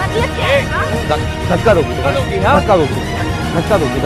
धक्का दोगी, धक्का दोगी, धक्का दोगी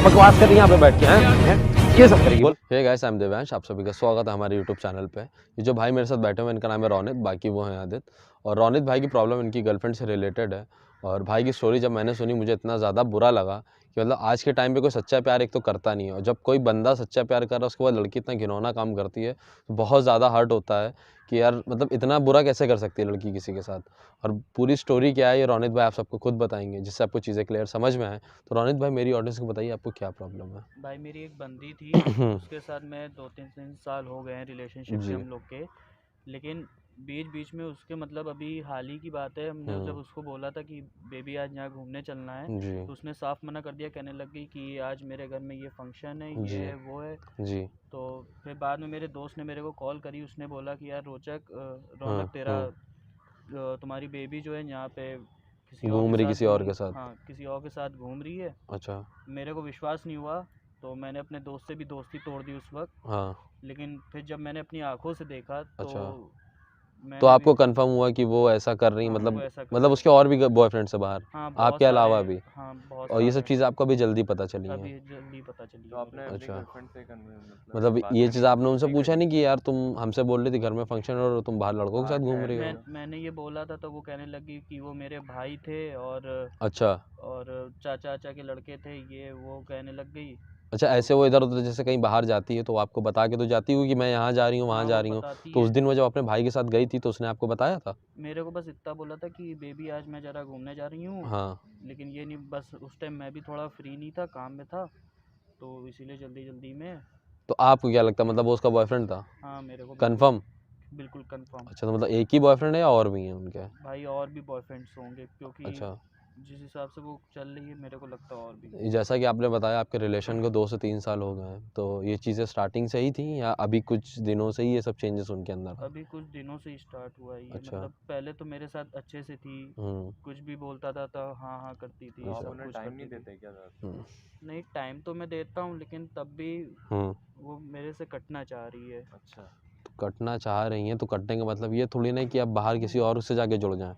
बकवास कर रही है यहाँ पे बैठ के हैं, ये सब करेगी। Hey guys, I am Devansh, आप सभी का स्वागत है हमारे यूट्यूब चैनल पे। ये जो भाई मेरे साथ बैठे हुए हैं इनका नाम है रोनित, बाकी वो हैं आदित्य। और रोनित भाई की प्रॉब्लम इनकी गर्लफ्रेंड से रिलेटेड है। और भाई की स्टोरी जब मैंने सुनी मुझे इतना ज़्यादा बुरा लगा कि मतलब आज के टाइम पे कोई सच्चा प्यार एक तो करता नहीं है, और जब कोई बंदा सच्चा प्यार कर रहा है उसके बाद लड़की इतना घिनौना काम करती है तो बहुत ज़्यादा हर्ट होता है कि यार मतलब इतना बुरा कैसे कर सकती है लड़की किसी के साथ। और पूरी स्टोरी क्या है ये रोनित भाई आप सबको खुद बताएंगे, जिससे आपको चीज़ें क्लियर समझ में आए। तो रोनित भाई मेरी ऑडियंस को बताइए आपको क्या प्रॉब्लम है। भाई मेरी एक बंदी थी, उसके साथ मैं 2-3 साल हो गए हैं रिलेशनशिप जी। के हम लोग के। लेकिन बीच बीच में उसके मतलब अभी हाल ही की बात है, हमने जब उसको बोला था कि बेबी आज यहाँ घूमने चलना है जी तो उसने साफ मना कर दिया, कहने लग गई कि आज मेरे घर में ये फंक्शन है, ये जी है, वो है। जी। तो फिर बाद में मेरे दोस्त ने मेरे को कॉल करी, उसने बोला कि यार रोचक, हाँ रौनक तेरा तुम्हारी बेबी जो है यहाँ पे किसी और के घूम रही साथ किसी और के साथ। हाँ किसी और के साथ घूम रही है। अच्छा। मेरे को विश्वास नहीं हुआ, तो मैंने अपने दोस्त से भी दोस्ती तोड़ दी उस वक्त। हाँ। लेकिन फिर जब मैंने अपनी आंखों से देखा तो अच्छा, तो मैंने भी आपको कंफर्म हुआ कि वो ऐसा कर रही हाँ वो मतलब ऐसा कर मतलब रही उसके और भी बॉयफ्रेंड्स है बाहर हाँ बहुत आपके सारे अलावा भी, हाँ बहुत और ये सब सारे चीज़ें आपको अभी जल्दी पता चली हैं। अभी जल्दी पता चली तो है आपने मेरे अपनी अच्छा, गर्लफ्रेंड से मतलब बात ये करी चीज़ आपने थी? उनसे नहीं पूछा करी? नहीं कि यार तुम हमसे बोल रही थी घर में फंक्शन और तुम बाहर लड़कों के साथ घूम रही हो। मैंने ये बोला था तो वो कहने लगी कि वो मेरे भाई थे और अच्छा चाचा के लड़के थे, ये वो कहने लग गई। अच्छा, ऐसे वो इधर उधर जैसे कहीं बाहर जाती है तो आपको बता के तो जाती होगी कि मैं यहाँ जा रही हूँ वहाँ हाँ जा वो रही हूँ। बताती तो उस है। दिन वो जब अपने भाई के साथ गई थी तो उसने आपको बताया था। मेरे को बस इतना बोला था कि बेबी आज मैं ज़रा घूमने जा रही हूँ। हाँ, लेकिन ये नहीं, बस उस टाइम मैं भी थोड़ा फ्री नहीं था, काम में था, तो इसीलिए जल्दी जल्दी में। तो आपको क्या लगता है मतलब वो उसका बॉयफ्रेंड था? हाँ मेरे को बिल्कुल कंफर्म? बिल्कुल कंफर्म। अच्छा, तो मतलब एक ही बॉयफ्रेंड है या और भी हैं उनके? भाई और भी बॉयफ्रेंड्स होंगे, क्योंकि अच्छा, जिस हिसाब से वो चल रही है मेरे को लगता है और भी। जैसा कि आपने बताया आपके रिलेशन को 2 से 3 साल हो गए हैं, तो ये चीज़ें स्टार्टिंग से ही थी या अभी कुछ दिनों से ही ये सब चेंजेस उनके अंदर आए? अभी कुछ दिनों से ही स्टार्ट हुआ है ये। अच्छा। मतलब पहले तो मेरे साथ अच्छे से थी, कुछ भी बोलता था तो हाँ हाँ करती थी, तो आप सब उन्हें कुछ टाइम करती नहीं थी। देते क्या ज़्यादा? नहीं टाइम तो मैं देता हूँ, लेकिन तब भी वो मेरे से कटना चाह रही है। अच्छा, कटना चाह रही हैं तो कटने का मतलब ये थोड़ी ना कि आप बाहर किसी और उससे जाके जुड़ जाएँ।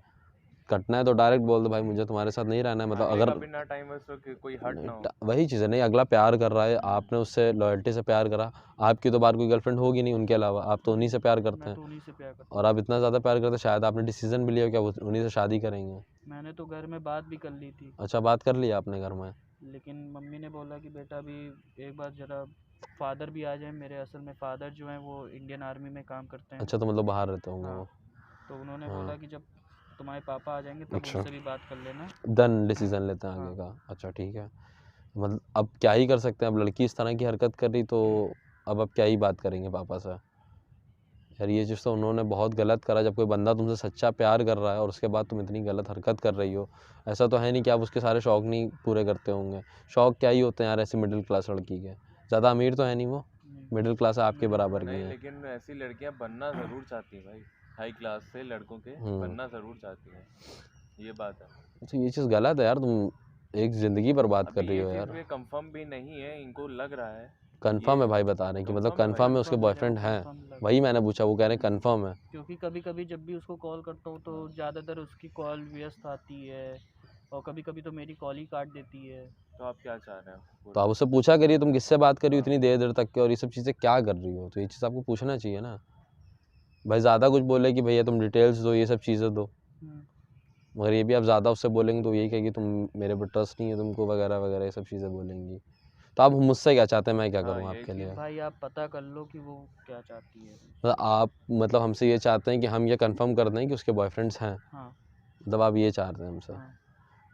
कटना है तो डायरेक्ट बोल दो भाई मुझे तुम्हारे साथ नहीं रहना है, मतलब आगे अगर का भी ना टाइम है कि कोई हर्ट ना हो। वही चीज़ है, नहीं अगला प्यार कर रहा है, आपने उससे लॉयल्टी से प्यार करा, आपकी तो बाहर कोई गर्लफ्रेंड होगी नहीं उनके अलावा, आप तो उन्हीं से प्यार करते मैं हैं। तो उन्हीं से प्यार करता और हूँ। आप इतना ज़्यादा प्यार करते शायद आपने डिसीजन भी लिया क्या वो उन्हीं से शादी करेंगे। मैंने तो घर में बात भी कर ली थी, अच्छा, बात कर लिया आपने घर में? लेकिन मम्मी ने बोला कि बेटा अभी एक बार ज़रा फादर भी आ जाए मेरे। असल में फादर जो हैं वो इंडियन आर्मी में काम करते हैं। अच्छा, तो मतलब बाहर रहते होंगे हाँ, वो। तो उन्होंने हाँ। बोला कि जब तुम्हारे पापा आ जाएंगे तब अच्छा, उनसे भी बात कर लेना। डन डिसीजन लेते हैं हाँ आगे का। अच्छा ठीक है, मतलब अब क्या ही कर सकते हैं, अब लड़की इस तरह की हरकत कर रही तो अब आप क्या ही बात करेंगे पापा से। यार ये चीज़ तो उन्होंने बहुत गलत करा, जब कोई बंदा तुमसे सच्चा प्यार कर रहा है और उसके बाद तुम इतनी गलत हरकत कर रही हो। ऐसा तो है नहीं कि आप उसके सारे शौक़ नहीं पूरे करते होंगे। शौक़ क्या ही होते हैं यार ऐसी मिडिल क्लास लड़की के, ज़्यादा अमीर तो है नहीं वो, मिडिल क्लास आपके बराबर की नहीं, हैं। लेकिन ऐसी लड़कियां बनना ज़रूर चाहती हैं भाई। हाई क्लास से लड़कों के बनना ज़रूर चाहती हैं, ये बात है। तो ये चीज़ गलत है यार, तुम एक ज़िंदगी बर्बाद कर अभी रही ये हो चीज़ यार। भी कंफर्म भी नहीं है, इनको लग रहा है। कन्फर्म ये है भाई बता रहे हैं कि मतलब कंफर्म है भाई। कन्फर्म है उसके कंफर्म मेरे को बॉयफ्रेंड हैं। कंफर्म लग वही मैंने पूछा, वो कह रहे हैं कन्फर्म है। क्योंकि कभी कभी जब भी उसको कॉल करता हूँ तो ज़्यादातर उसकी कॉल व्यस्त आती है, और कभी कभी तो मेरी कॉल ही काट देती है। तो आप क्या चाह रहे हो? तो आप उससे पूछा करिए तुम किससे बात कर रही हो इतनी देर देर तक के, और ये सब चीज़ें क्या कर रही हो, तो ये चीज़ आपको पूछना चाहिए ना। भाई ज़्यादा कुछ बोले कि भैया तुम डिटेल्स दो, ये सब चीज़ें दो, मगर ये भी आप ज़्यादा उससे बोलेंगे तो यही कहेगी तुम मेरे पर ट्रस्ट नहीं है तुमको वगैरह वगैरह ये सब चीज़ें बोलेंगी। तो आप मुझसे क्या चाहते हैं, मैं क्या हाँ, करूँ यही आपके चीज़। लिए? भाई आप पता कर लो कि वो क्या चाहती है। मतलब आप मतलब हमसे ये चाहते हैं कि हम ये कंफर्म कर दें कि उसके बॉयफ्रेंड्स हैं, हाँ मतलब आप ये चाहते हैं हमसे। हाँ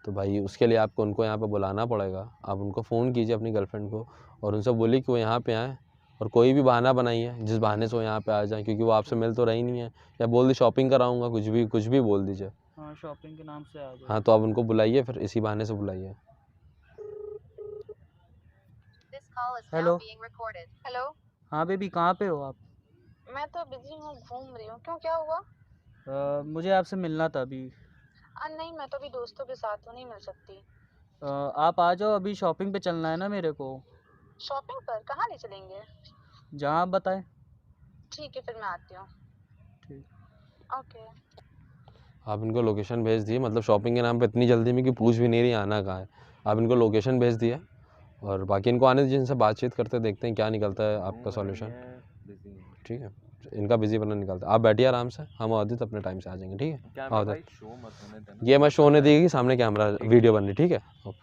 तो भाई उसके लिए आपको उनको यहाँ पे बुलाना पड़ेगा। आप उनको फ़ोन कीजिए अपनी गर्लफ्रेंड को और उनसे बोलिए कि वो यहाँ पे आएँ, और कोई भी बहाना बनाइए जिस बहाने से वो यहाँ पे आ जाएँ, क्योंकि वो आपसे मिल तो रही नहीं है। या बोल दी शॉपिंग कराऊँगा, कुछ भी बोल दीजिए। हाँ, शॉपिंग के नाम से आ जाए। हाँ, तो आप उनको बुलाइए, फिर इसी बहाने से बुलाइए। हेलो। हेलो। हाँ बेबी, कहाँ पे हो आप? मैं तो बिजी हूँ, घूम रही हूँ। क्यों, क्या हुआ? मुझे आपसे मिलना था अभी। नहीं, मैं तो अभी दोस्तों के साथ हूँ, नहीं मिल सकती। आप आ जाओ, अभी शॉपिंग पे चलना है ना मेरे को। शॉपिंग पर कहाँ ले चलेंगे? जहाँ आप बताएं। ठीक है, फिर मैं आती हूँ। ठीक। ओके। आप इनको लोकेशन भेज दिए, मतलब शॉपिंग के नाम पे इतनी जल्दी में कि पूछ भी नहीं रही आना कहाँ है। आप इनको लोकेशन भेज दिया और बाकी इनको आने दीजिए, इनसे बातचीत करते देखते हैं क्या निकलता है आपका सॉल्यूशन। ठीक है, इनका बिजी बना निकलता है। आप बैठिए आराम से, हम आदित अपने टाइम से आ जाएंगे। ठीक है, क्या आओ भाई आदित। शो मत होने देना। ये मैं शो होने देगी, सामने कैमरा वीडियो बन रही। ठीक है, ओके।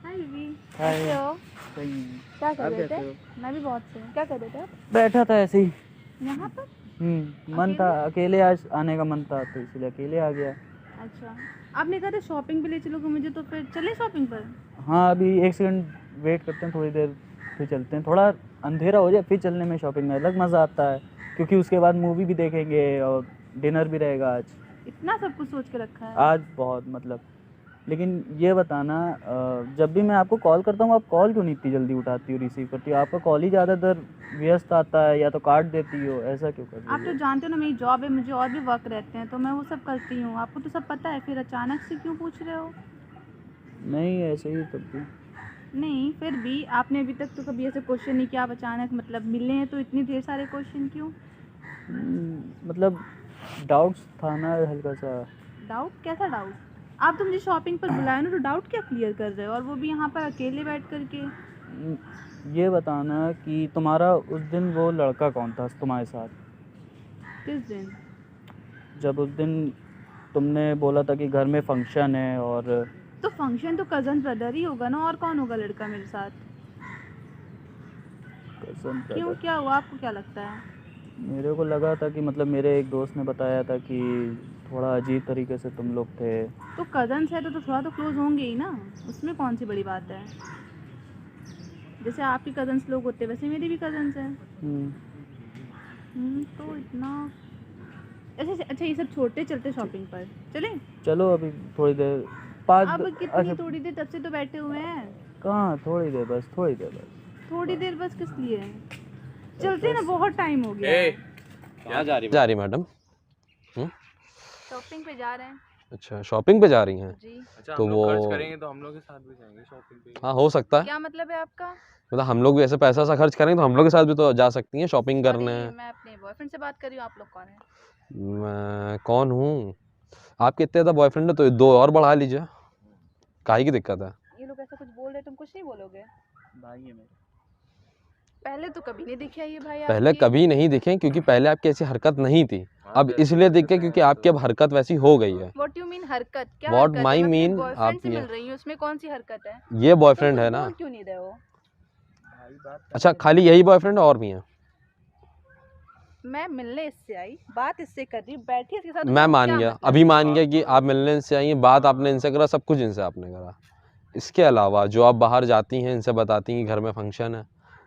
हाय दीदी, हाय। कैसे हो? सही है। क्या कर आप रहे कैसे थे? हो? मैं भी बहुत सही हूँ। क्या कर रहे थे आप? बैठा था ऐसे ही। यहाँ पर? मन था, अकेले आज आने का मन था तो इसलिए अकेले आ गया। अच्छा, आपने कहा था शॉपिंग पे ले चलोगे मुझे, तो फिर चले शॉपिंग पर? हाँ अभी 1 सेकंड वेट करते हैं, थोड़ी देर फिर चलते हैं। थोड़ा अंधेरा हो जाए फिर चलने में शॉपिंग में अलग मज़ा आता है, क्योंकि उसके बाद मूवी भी देखेंगे और डिनर भी रहेगा आज। इतना सब कुछ सोच के रखा है? आज बहुत मतलब। लेकिन ये बताना, जब भी मैं आपको कॉल करता हूँ आप कॉल क्यों नहीं इतनी जल्दी उठाती हो, रिसीव करती हो? आपका कॉल ही ज़्यादातर व्यस्त आता है, या तो काट देती हो, ऐसा क्यों कर आप रही तो हो? जानते हो ना मेरी जॉब है, मुझे और भी वर्क रहते हैं, तो मैं वो सब करती हूँ। आपको तो सब पता है, फिर अचानक से क्यों पूछ रहे हो? नहीं ऐसे ही तब भी। नहीं, फिर भी आपने अभी तक तो कभी ऐसे क्वेश्चन नहीं किया। आप अचानक मतलब मिले हैं तो इतनी ढेर सारे क्वेश्चन क्यों? मतलब डाउट्स था ना हल्का सा। डाउट? कैसा डाउट? आप तो मुझे शॉपिंग पर बुलाए ना, तो डाउट क्या क्लियर कर रहे हो, और वो भी यहाँ पर अकेले बैठ कर के? ये बताना कि तुम्हारा उस दिन वो लड़का कौन था तुम्हारे साथ? किस दिन? जब उस दिन तुमने बोला था कि घर में फंक्शन है, और तो फंक्शन तो कज़न ब्रदर ही होगा ना, और कौन होगा लड़का मेरे साथ? कसम क्यों, brother, क्या हुआ? आपको क्या लगता है? मेरे को लगा था कि मतलब मेरे एक दोस्त ने बताया था कि थोड़ा अजीब तरीके से तुम लोग थे। तो कज़न्स है तो थोड़ा तो क्लोज होंगे ही ना, उसमें कौन सी बड़ी बात है? जैसे आपके कज़न्स लोग होते हैं वैसे मेरे भी कज़न्स हैं। तो इतना अच्छा अच्छा, ये सब छोड़ते चलते शॉपिंग पर चले? चलो अभी थोड़ी देर 5 अब कितनी थोड़ी देर, तब से तो बैठे हुए हैं। कहाँ थोड़ी देर बस, थोड़ी देर बस। थोड़ी देर बस किस लिए? चलते ना, बहुत टाइम हो गया है। कहाँ जा रही मैडम? शॉपिंग पे जा रहे हैं अच्छा, शॉपिंग पे जा रही हैं? जी। अच्छा तो हम लोग खर्च वो- करेंगे तो हम लोग के साथ भी जाएंगे शॉपिंग पे। हाँ, हो सकता है। क्या मतलब है आपका? मतलब हम लोग भी ऐसे पैसा सा खर्च करेंगे तो हम लोग के साथ भी तो जा सकती हैं शॉपिंग करने। अरे, मैं अपने बॉयफ्रेंड से बात कर रही हूँ, आप लोग कौन है? मैं कौन हूँ? आपके इतने ज़्यादा बॉयफ्रेंड है तो 2 और बढ़ा लीजिए, काहे की दिक्कत है? ये लोग ऐसा कुछ बोल रहे, तुम कुछ नहीं बोलोगे? भाई है मेरे। पहले तो कभी नहीं दिखे ये भाई पहले आपके। कभी नहीं दिखे, क्योंकि पहले आपकी ऐसी हरकत नहीं थी। अब जैसे इसलिए दिखे हरकतें क्योंकि हैं आपकी अब हरकत वैसी हो गई है। व्हाट यू मीन हरकत? क्या What हरकत my है? मैं अपने mean, बॉयफ्रेंड आप से ये- मिल रही हूँ, उसमें कौन सी हरकत है? ये तुम बॉयफ्रेंड कुछ है ना? बोल क्यों नहीं रहे हो? भाई बात अच्छा, खाली यही बॉयफ्रेंड और भी हैं? मैं मिलने इससे आई, बात इससे कर रही हूँ, बैठी इसके साथ। मैं उसका मान क्या गया, मतलब अभी है? मान गया कि आप मिलने से आई हैं, बात आपने इनसे करा, सब कुछ इनसे आपने करा। इसके अलावा जो आप बाहर जाती हैं, इनसे बताती हैं कि घर में फंक्शन है,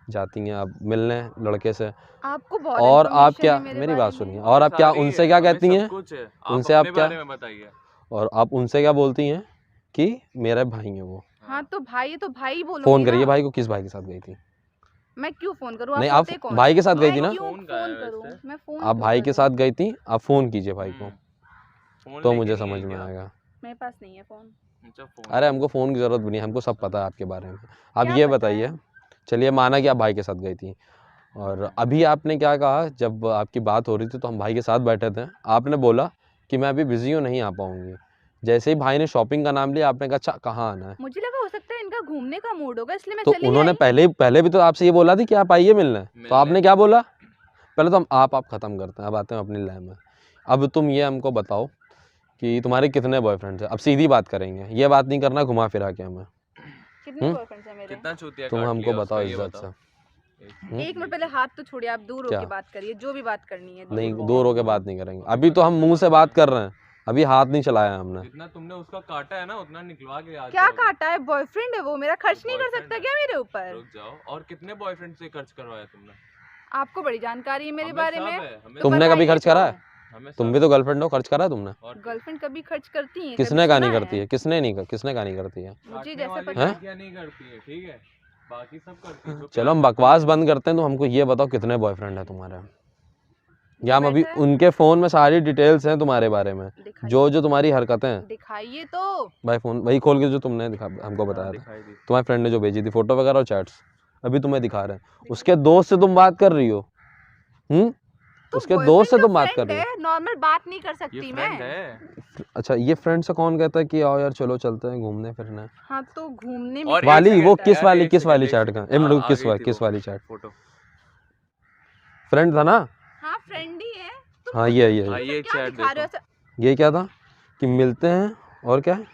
जाती हैं आप मिलने लड़के से, आपको बहुत और आप information क्या, है मेरे मेरी बारे बात में। सुनिए, और आप क्या उनसे क्या कहती हैं? कुछ है उनसे आप आप अपने क्या- बारे में बताइए। और आप उनसे क्या बोलती हैं कि मेरे भाई हैं वो? हाँ तो भाई है तो भाई बोलोगे फोन ना। करिए भाई को। किस भाई के साथ गई थी? मैं क्यों फोन करूँ? नहीं, आप आप होते कौन भाई हैं? के साथ गई थी मैं ना? क्यों फोन कहाँ फोन है करूँ? वैसे? मैं फोन आप क्यों भाई के करूँ? साथ गई थी, आप फ़ोन कीजिए भाई को, फोन तो लेके मुझे नहीं समझ है में क्या? आएगा। मेरे पास नहीं है फोन। अच्छा फोन अरे हमको फ़ोन की ज़रूरत भी नहीं है, हमको सब पता है आपके बारे में। अब क्या ये पता बताइए, है? चलिए माना कि आप भाई के साथ गई थी, और अभी आपने क्या कहा जब आपकी बात हो रही थी तो हम भाई के साथ बैठे थे, आपने बोला कि मैं अभी बिज़ी हूँ, नहीं आ पाऊँगी। जैसे ही भाई ने शॉपिंग का नाम लिया, आपने कहा अच्छा कहाँ आना है? मुझे लगा हो सकता है इनका घूमने का मूड होगा, इसलिए मैं तो चली उन्होंने आई। पहले भी तो आपसे ये बोला थी कि आप आइए मिलने, तो मिलने? आपने क्या बोला? पहले तो हम आप ख़त्म करते हैं, अब आते हैं अपनी लय में। अब तुम ये हमको बताओ कि तुम्हारे कितने बॉयफ्रेंड्स हैं? अब सीधी बात करेंगे, ये बात नहीं करना घुमा फिरा के हमें। कितने बॉयफ्रेंड्स हैं मेरे? कितना चूतिया तुम काट हमको लिया बताओ उसका, ये इज्जत बताओ। से। एक मिनट पहले हाथ तो छोड़िए, आप दूर क्या? होके बात करिए, जो भी बात करनी है। नहीं, दूर दूर होके बात नहीं करेंगे, अभी तो हम मुंह से बात कर रहे हैं, अभी हाथ नहीं चलाया हमने। जितना तुमने उसका काटा है ना उतना निकलवा के आज क्या जाओगे। काटा है? बॉयफ्रेंड है वो मेरा, खर्च नहीं कर Boyfriend सकता है। क्या मेरे ऊपर? रुक जाओ, और कितने बॉयफ्रेंड से खर्च करवाया तुमने? आपको बड़ी जानकारी है मेरे हमें बारे सब में। है, हमें तो तुमने कभी बताइए खर्च करा है? हमें तुम सब भी तो है। गर्लफ्रेंड हो, खर्च करा है तुमने? और क्या? गर्लफ्रेंड कभी खर्च करती है? किसने का नहीं करती है? किसने का नहीं करती है? मुझे काटने जैसे वाली पता है। लड़कियां नहीं करती है, ठीक है, बाकी सब करती है। जो चलो प्यार हम करती बकवास है। बंद करते हैं, तो हमको ये बताओ कितने बॉयफ्रेंड है तुम्हारे? या हम अभी बैठा है? उनके फ़ोन में सारी डिटेल्स हैं तुम्हारे बारे में, दिखाइए। जो जो तुम्हारी हरकतें हैं। दिखाइए तो। भाई फ़ोन वही खोल के जो तुमने हमको बताया था, दिखाई दी। तुम्हारे फ्रेंड ने जो भेजी थी फ़ोटो वगैरह और चैट्स। अभी तुम्हें दिखा रहे हैं। उसके दोस्त से तुम बात कर रही हो, तो उसके दोस्त से तुम बात कर रही हो। नॉर्मल बात नहीं कर ये सकती फ्रेंड मैं। है। अच्छा, ये फ्रेंड से कौन कहता है कि आओ यार चलो चलते हैं घूमने फिरने हाँ तो घूमने में और क्या वाली, एक वो सेकंड, किस यार, वाली एक किस सेकंड, वाली एक चैट सेकंड। का हाँ, किस आ गई थी किस वो वाली चैट? फोटो। फ्रेंड था ना? हाँ फ्रेंड ही है। तुम हाँ ये हाँ ये क्या चैट दिखा रहे हो देखो। ऐसा? ये क्या था कि मिलते हैं और क्या है?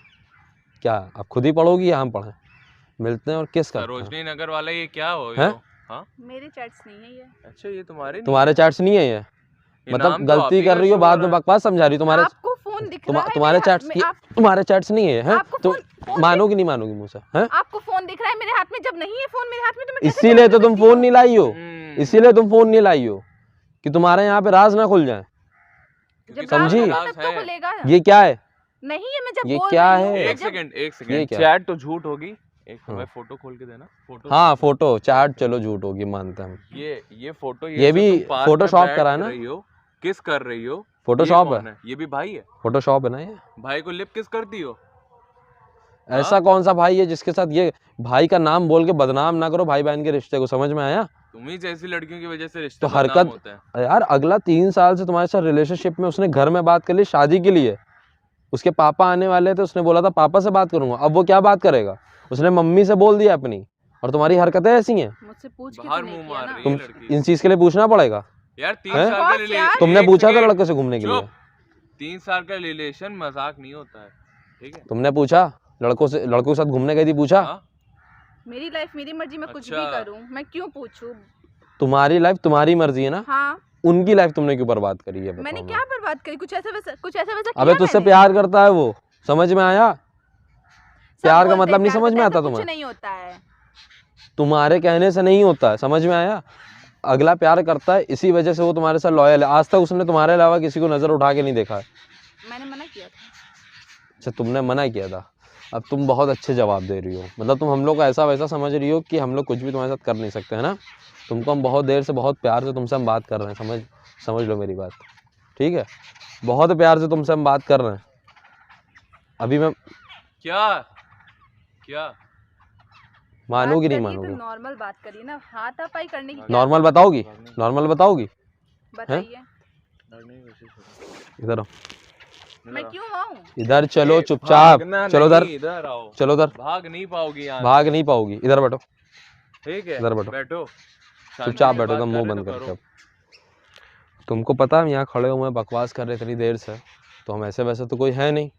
क्या आप खुद ही पढ़ोगी या हम पढ़ें? मिलते हैं और किस करते हैं? सरोजनी नगर वाला ये क्या हो हैं? यो? हाँ मेरे चैट्स नहीं है ये। अच्छा ये तुम्हारे नहीं तुम्हारे है? चैट्स नहीं है ये? ये मतलब नाम तो आप गलती ही कर का रही हो, शो बाद हो में रहा है। बकवास समझा रही हो। तुम्हारे आपको फोन दिख रहा है तुम्हारे मेरे हाथ चैट्स में, तुम्हारे चैट्स नहीं है, हैं? आपको तुम फोन मानोगी नहीं मानोगी मुझसे, हैं? आपको फोन दिख रहा है मेरे हाथ में, जब नहीं है फोन मेरे हाथ में तो मैं कैसे इसीलिए फोन तो कर तुम सकती फोन हूँ? नहीं लाई हो, इसीलिए तुम फोन नहीं लाई हो कि तुम्हारे यहाँ पे राज ना खुल जाए। जब रात समझी? होगा तब तो खुलेगा। ये क्या है? नहीं है, मैं जब ये बोल क्या रही हूँ, है? मैं एक जब- सेकंड एक ये सेकंड, क्या? चैट तो झूठ होगी। एक हाँ। भाई फोटो खोल के देना फोटो। हाँ फोटो चैट चलो झूठ होगी, मानते हैं हम। ये फोटो ये जो भी तुम पार्क में फोटोशॉप बैठ करा है ना? रही हो, किस कर रही हो? फोटोशॉप ये है, कौन है? ये भी भाई है? फोटोशॉप है ना ये? भाई को लिप किस करती हो? ऐसा कौन सा भाई है जिसके साथ ये भाई का नाम बोल के बदनाम ना करो भाई बहन के रिश्ते को, समझ में आया? तुम्ही जैसी लड़कियों की वजह से रिश्ते तो बदनाम हरकत होते हैं। यार, अगला 3 साल से तुम्हारे साथ रिलेशनशिप में, उसने घर में बात कर ली शादी के लिए, उसके पापा आने वाले थे, उसने बोला था पापा से बात करूंगा, अब वो क्या बात करेगा? उसने मम्मी से बोल दिया अपनी, और तुम्हारी हरकतें ऐसी हैं। मुझसे पूछ के बाहर तो नहीं मुंह किया मार ना। रही तुम है लड़की। इन चीज के लिए पूछना पड़ेगा। यार 3 हैं? साल का बस यार। तुमने एक पूछा था सेकंड, लड़के से घूमने के लिए? चुप। 3 साल का रिलेशन मजाक नहीं होता है, ठीक है? तुमने पूछा लड़कों के साथ घूमने गई थी? पूछा? हाँ? मेरी लाइफ मेरी मर्जी, मैं कुछ भी अच्छा। करूं, मैं क्यों पूछूं? तुम्हारी लाइफ तुम्हारी मर्जी है ना, हाँ उनकी लाइफ तुमने क्यों बर्बाद करी है? मैंने बताओ क्या ना। बर्बाद करी? कुछ ऐसा वैसा अबे किया तुझसे मैंने? प्यार करता है वो, समझ में आया? सब प्यार का बोलते मतलब हैं नहीं प्यार समझ में करते हैं, आता ऐसा तुम्हें? कुछ नहीं होता है। तुम्हारे कहने से नहीं होता है, समझ में आया? अगला प्यार करता है, इसी वजह से वो तुम्हारे साथ लॉयल है। आज तक उसने तुम्हारे अलावा किसी को नजर उठा के नहीं देखा है। मैंने मना किया था। अच्छा, तुमने मना किया था। अब तुम बहुत अच्छे जवाब दे रही हो, मतलब तुम हम लोग को ऐसा वैसा समझ रही हो कि हम लोग कुछ भी तुम्हारे साथ कर नहीं सकते, है ना? तुमको हम बहुत देर से बहुत प्यार से तुमसे हम बात कर रहे हैं, समझ लो मेरी बात, ठीक है? बहुत प्यार से तुमसे हम बात कर रहे हैं। अभी मैं क्या क्या मानोगी नहीं बात करिए मानोगी? तो नॉर्मल बात करिए ना, हाथापाई करने की क्या नॉर्मल बात बताओगी? नॉर्मल बताओगी? है? बताइए। इधर आओ, मैं क्यों आऊं? इधर चलो चुपचाप, भागना चलो नहीं, इधर, इधर आओ। चलो इधर, भाग नहीं पाओगी यहाँ भाग नहीं पाओगी, इधर बैठो, ठीक है? इधर बैठो। बैठो चुपचाप शांति से बैठो, बात एकदम कर मुंह रहे बंद तो करके। करो। अब तुमको पता है हम यहाँ खड़े हुए हैं, बकवास कर रहे इतनी देर से, तो हम ऐसे वैसे तो कोई है नहीं।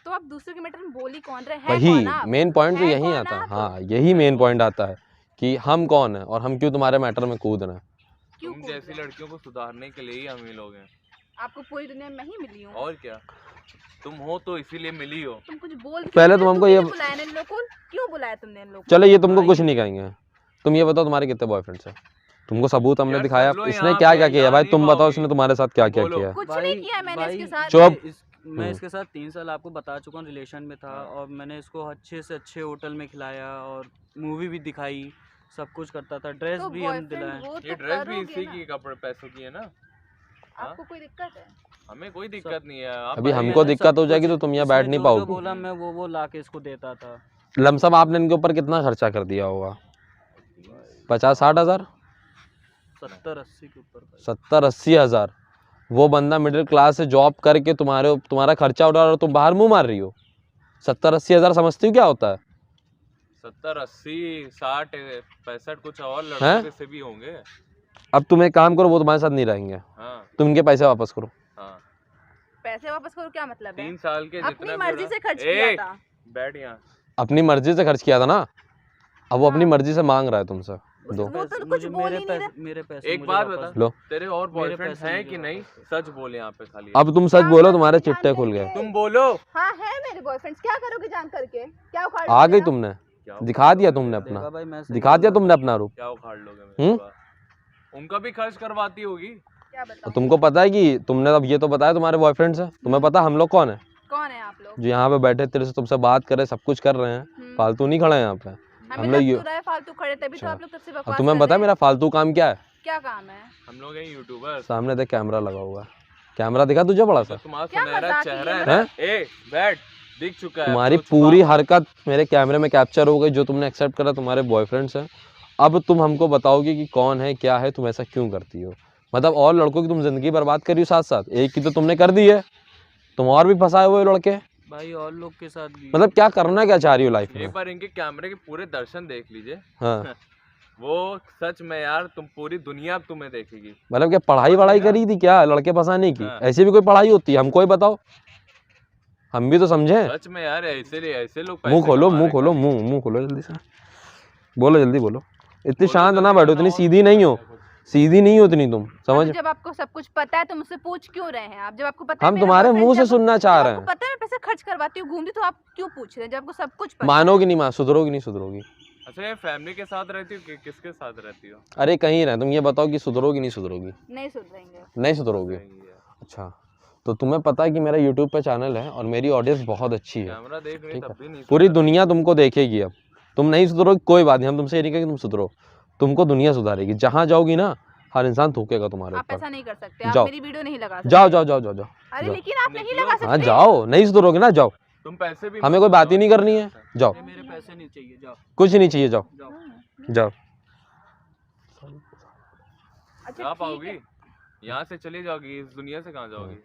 तो आप दूसरे के मैटर में बोल ही कौन रहे हैं? वही कौन आप? मेन पॉइंट तो है यही कौन आता है। आप? हाँ, यही मेन पॉइंट आता है कि हम कौन है और हम क्यों तुम्हारे मैटर में कूद रहे हैं। क्यों तुम कूद जैसी रहे हैं? लड़कियों को सुधारने के लिए ही हम ये लोग हैं। आपको पूरी दुनिया में मैं ही मिली हूँ। और क्या, तुम हो तो इसीलिए मिली हो। तुम कुछ बोल क्यों पहले रहे तुम हो? हमको क्यों ये नहीं बुलाया इन लोगों को? क्यों बुलाया तुमने इन लोगों को? चलो, ये तुमको भाई- कुछ नहीं कहेंगे। तुम ये बताओ तुम्हारे कितने बॉयफ्रेंड्स हैं? तुमको सबूत हमने यार दिखाया, कर लो इसने यहाँ क्या पे, क्या किया यहाँ भाई? नहीं तुम बताओ पाओगी। इसने तुम्हारे साथ क्या क्या बोलो। किया? कुछ नहीं किया मैंने इसके साथ। चुप। मैं इसके साथ 3 साल आपको बता चुका हूँ रिलेशन में था, और मैंने इसको अच्छे से अच्छे होटल में खिलाया और मूवी भी दिखाई, सब कुछ करता था, ड्रेस तो भी हम बॉयफ्रेंड दिलाए। वो ये तो ड्रेस भी करोगे इसी ना। की कपड़े पैसों की है ना। आपको कोई दिक्कत है? हमें कोई दिक्कत नहीं है। आप अभी भाई हमको हैं। दिक्कत हो जाएगी तो तुम यहाँ इसने बैठ नहीं जो पाओगी। बोला मैं वो ला के इसको देता था। लमसम आपने इनके ऊपर कितना खर्चा कर दिया होगा? 50-60 हज़ार, 70-80 के ऊपर था। 70-80 हज़ार। वो बंदा मिडिल क्लास से जॉब करके तुम्हारा खर्चा उठा रहा हो, तुम बाहर मुंह मार रही हो। 70-80 हज़ार समझती हो क्या होता है? 70, 80, 60, 65 कुछ और हैं? लड़कों से भी होंगे। अब तुम एक काम करो, वो तुम्हारे साथ नहीं रहेंगे, हाँ तुम इनके पैसे वापस करो। हाँ। पैसे वापस करो क्या मतलब है? 3 साल के जितना अपनी भी मर्जी उड़ा- से खर्च ए, किया था। बैठ यहाँ। अपनी मर्जी से खर्च किया था ना, अब वो अपनी हाँ। मर्जी से मांग रहा है तुमसे। दो वो तो कुछ मुझे बोल ही नहीं रहा। मेरे पैसे एक मुझे बात वापस बता, लो। तेरे और मेरे बॉयफ्रेंड पैसे हैं मुझे कि नहीं? वापस सच बोले यहाँ पे खाली। अब तुम सच हाँ, बोलो, हाँ, तुम्हारे जान चिट्टे खुल करके। गए। तुम बोलो। हाँ है मेरे बॉयफ्रेंड्स, क्या करोगे जान करके? क्या उखाड़ आ लोगे गई ना? तुमने, क्या दिखा दिया उखाड़ तुमने लोगे? अपना, देखा भाई, मैं सही दिखा दिया बोल तुमने अपना रूप। क्या उखाड़ लोगे मेरे हम्म? पास? उनका भी खर्च करवाती होगी। क्या तो बताऊं? तुमको पता है कि तुमने अब ये तो बताया तुम्हारे बॉयफ्रेंड्स हैं, तुम्हें पता हम लोग कौन है? कौन है आप लोग? जो यहाँ पे बैठे तेरे से तुमसे बात कर रहे, सब कुछ कर रहे हैं, फालतू नहीं खड़े हैं यहाँ पे। हमें हम लोग लग ये- तो रहा है फालतू खड़े, तभी तो अच्छा। आप लोग सबसे अब बकवास तुम्हें कर पता है रहे मेरा फालतू काम क्या है? हैं। क्या काम है? हम लोग हैं यूट्यूबर। सामने देख कैमरा लगा हुआ है, कैमरा दिखा तुझे बड़ा सा? तुम्हारा क्या सुनहरा मजाक है चेहरा ये? है ना। ए बैठ, दिख चुका है। तुम्हारी अब तो छुपा पूरी मत। हरकत मेरे कैमरे में कैप्चर हो गई, जो तुमने एक्सेप्ट करा तुम्हारे बॉयफ्रेंड्स हैं। अब तुम हमको बताओगे कि कौन है क्या है, तुम ऐसा क्यों करती हो? मतलब और लड़कों की तुम ज़िंदगी बर्बाद कर रही हो साथ साथ, एक की तो तुमने कर दी है, तुम और भी फंसाए हुए हो लड़के। भाई और लोग के साथ भी मतलब क्या करना क्या चाह रही हो लाइफ में? एक बार इनके कैमरे के पूरे दर्शन देख लीजिए। हाँ वो सच में यार, तुम पूरी दुनिया अब तुम्हें देखेगी। मतलब क्या पढ़ाई वढ़ाई करी थी क्या लड़के फंसाने की? हाँ। ऐसी भी कोई पढ़ाई होती है? हमको ही बताओ, हम भी तो समझे। सच में यार, ऐसे लोग मुंह पैसे खोलो, कमा मुंह रहे खोलो, हैं। मुंह खोलो जल्दी से, बोलो जल्दी बोलो। इतनी बोलो शांत जल्दी ना बैठो, वरना इतनी और सीधी नहीं हो, सीधी नहीं हो इतनी तुम, समझ। जब आपको सब कुछ पता है तो मुझसे पूछ क्यों रहे हैं आप? जब आपको पता है हम मेरा तुम्हारे boyfriend मुंह से जब- सुनना चाह जब रहे आपको हैं। पता है मैं पैसे खर्च करवाती हूँ, घूमती, तो आप क्यों पूछ रहे हैं जब आपको सब कुछ पता मानोगी नहीं, सुधरोगी नहीं सुधरोगी? अच्छा, ये फैमिली के साथ रहती हो कि किसके साथ रहती हो? अरे कहीं रहे, तुम ये बताओ कि सुधरोगी नहीं सुधरोगी? है? नहीं सुधरेंगे। नहीं सुधरोगी? सही है। अच्छा, तो तुम्हें पता है कि मेरा यूट्यूब पे चैनल है और मेरी ऑडियंस बहुत अच्छी है, कैमरा देख रही ठीक तब है? भी नहीं पूरी सुधर रही। दुनिया तुमको देखेगी। अब तुम नहीं सुधरोगी कोई बात नहीं, हम तुमसे ये नहीं कहेंगे तुम सुधरो, तुमको दुनिया सुधारेगी। जहाँ जाओगी ना हर इंसान थूकेगा तुम्हारे आप ऊपर। ऐसा नहीं कर सकते, आप जाओ। मेरी वीडियो नहीं लगा सकते। जाओ जाओ जाओ जाओ जाओ, अरे जाओ। लेकिन आप नहीं निकलो। लगा सकते। हाँ जाओ, नहीं सुधरोगे ना, जाओ, तुम पैसे भी हमें मत कोई बात ही दो, नहीं करनी है, जाओ ये मेरे पैसे नहीं चाहिए, जाओ कुछ नहीं चाहिए, जाओ जाओ। जाओ। अच्छा जा ठीक पाओगी? है, यहाँ से चली जाओगी, इस दुनिया से कहाँ जाओगी?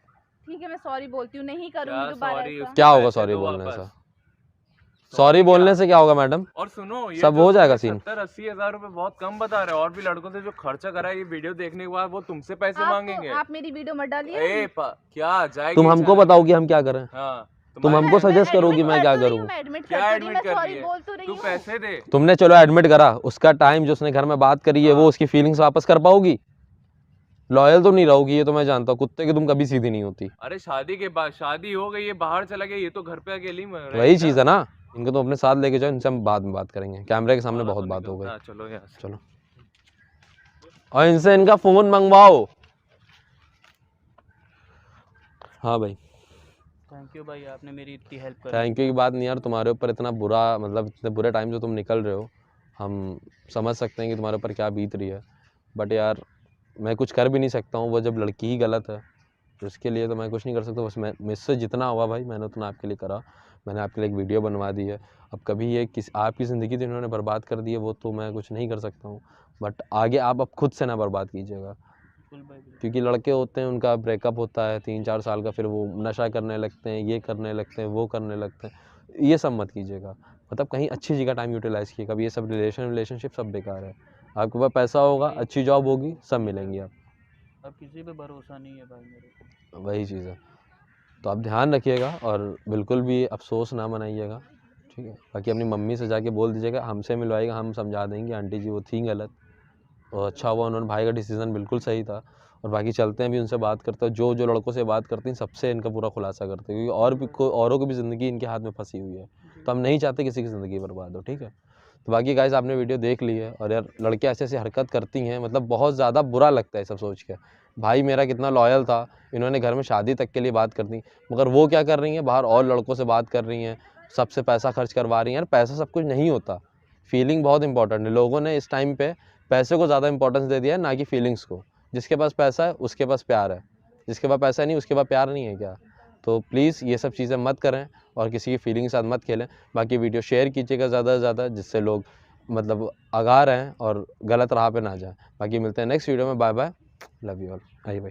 ठीक है मैं सॉरी बोलती हूँ, नहीं क्या करूँगी दोबारा sorry? ऐसा। क्या होगा पैसे सॉरी दो बोलने वापस। से? सॉरी बोलने से क्या होगा मैडम? और सुनो, ये सब जो हो जाएगा तुमने सीन। 70-80 हजार रुपए बहुत कम बता रहे हो। और भी लड़कों से जो खर्चा करा है ये वीडियो देखने के बाद, वो तुमसे पैसे मांगेंगे। आप मेरी वीडियो मत डालिए। क्या जाएगी? तुम हमको बताओ कि हम क्या करें? हाँ, तुम तुम्हारे- हमको मैं सजेस्ट करो कि admit मैं कर क्या तो रही करूँ? हूँ, मैं एडमिट क्या कर तो रही हूँ, एडमिट मैं कर सॉरी रही है? बोल तो रही तू हूँ। पैसे दे। तुमने चलो एडमिट करा, उसका टाइम जो उसने घर में बात करी है वो हाँ। उसकी फीलिंग्स वापस कर पाओगी? लॉयल तो नहीं रहोगी, ये तो मैं जानता हूँ, कुत्ते की तुम कभी सीधी नहीं होती। अरे शादी के बाद, शादी हो गई, ये बाहर चला गया, ये तो घर पे अकेली में रहेगी वही ना। चीज़ है ना, इनको तो अपने साथ लेके जाओ, इनसे हम बाद में बात करेंगे, कैमरे के सामने हाँ, बहुत तो बात हो निकल- गई। हाँ, चलो यहाँ से। चलो, और इनसे इनका फोन मंगवाओ। हाँ भाई, थैंक यू भाई, आपने मेरी इतनी हेल्प करी। थैंक यू की बात नहीं यार, तुम्हारे ऊपर इतना बुरा, मतलब इतने बुरे टाइम से तुम निकल रहे हो, हम समझ सकते हैं कि तुम्हारे ऊपर क्या बीत रही है, बट यार मैं कुछ कर भी नहीं सकता हूँ। वो जब लड़की ही गलत है तो उसके लिए तो मैं कुछ नहीं कर सकता। बस मैं मुझसे जितना हुआ भाई मैंने उतना आपके लिए करा, मैंने आपके लिए एक वीडियो बनवा दी है। अब कभी ये किस आपकी ज़िंदगी तो इन्होंने बर्बाद कर दी है, वो तो मैं कुछ नहीं कर सकता हूँ, बट आगे आप अब खुद से ना बर्बाद कीजिएगा, बिल्कुल भाई, बिल्कुल। क्योंकि लड़के होते हैं उनका ब्रेकअप होता है 3-4 साल का, फिर वो नशा करने लगते हैं, ये करने लगते हैं, वो करने लगते हैं। ये सब मत कीजिएगा, मतलब कहीं अच्छी जगह टाइम यूटिलाइज़ कीजिएगा। अब ये सब रिलेशनशिप सब बेकार है। आपके पास पैसा होगा, अच्छी जॉब होगी, सब मिलेंगी आप, अब किसी पे भरोसा नहीं है भाई मेरे को। वही चीज़ है। तो आप ध्यान रखिएगा और बिल्कुल भी अफसोस ना मनाइएगा, ठीक है? बाकी अपनी मम्मी से जाके बोल दीजिएगा, हमसे मिलवाइएगा, हम समझा देंगे आंटी जी वो थी गलत, और अच्छा हुआ उन्होंने, भाई का डिसीज़न बिल्कुल सही था। और बाकी चलते हैं, भी उनसे बात करते हैं, जो जो लड़कों से बात करती हैं सबसे इनका पूरा खुलासा करते हैं, क्योंकि और भी औरों की भी ज़िंदगी इनके हाथ में फंसी हुई है, तो हम नहीं चाहते किसी की ज़िंदगी बर्बाद हो, ठीक है? तो बाकी गाइस आपने वीडियो देख ली है, और यार लड़के ऐसे ऐसी हरकत करती हैं, मतलब बहुत ज़्यादा बुरा लगता है सब सोच के। भाई मेरा कितना लॉयल था, इन्होंने घर में शादी तक के लिए बात कर दी, मगर वो क्या कर रही हैं, बाहर और लड़कों से बात कर रही हैं, सबसे पैसा खर्च करवा रही हैं। यार पैसा सब कुछ नहीं होता, फीलिंग बहुत इंपॉर्टेंट है। लोगों ने इस टाइम पे पैसे को ज़्यादा इंपॉर्टेंस दे दिया है, ना कि फीलिंग्स को। जिसके पास पैसा है उसके पास प्यार है, जिसके पास पैसा नहीं उसके पास प्यार नहीं है क्या? तो प्लीज़ ये सब चीज़ें मत करें और किसी की फीलिंग के साथ मत खेलें। बाकी वीडियो शेयर कीजिएगा ज़्यादा से ज़्यादा, जिससे लोग मतलब आगाह रहें और गलत राह पे ना जाएं। बाकी मिलते हैं नेक्स्ट वीडियो में, bye bye, love you all, आइए भाई।